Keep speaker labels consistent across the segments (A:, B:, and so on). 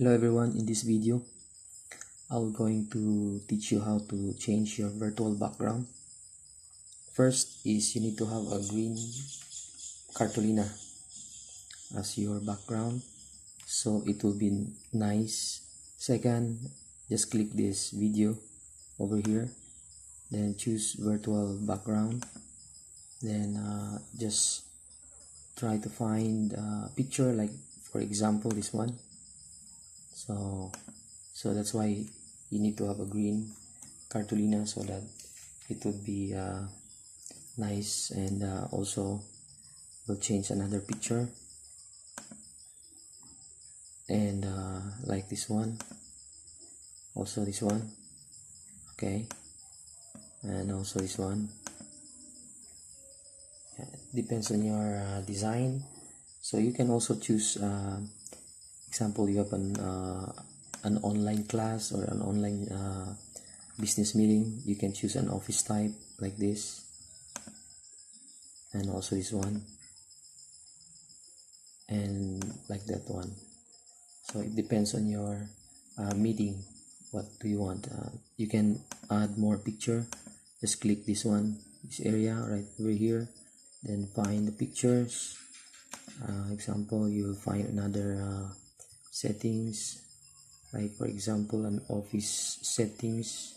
A: Hello everyone, in this video I'm going to teach you how to change your virtual background. First is you need to have a green cartolina as your background so it will be nice. Second, just click this video over here, then choose virtual background, then just try to find a picture, like for example this one. So that's why you need to have a green cartolina so that it would be nice, and also we'll change another picture, and like this one, also this one, okay, and also this one. Depends on your design. So you can also choose example, you have an online class or an online business meeting. You can choose an office type like this, and also this one, and like that one. So it depends on your meeting, what do you want. You can add more picture. Just click this one, this area right over here, then find the pictures. Example, you will find another settings, like for example an office settings,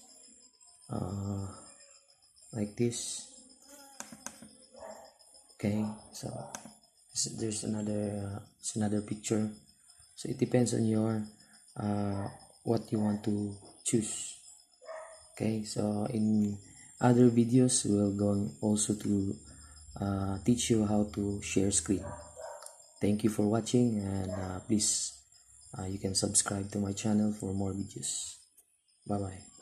A: like this. Okay, so there's another picture. So it depends on your what you want to choose. Okay, so in other videos we're going also to teach you how to share screen. Thank you for watching, and please you can subscribe to my channel for more videos. Bye bye.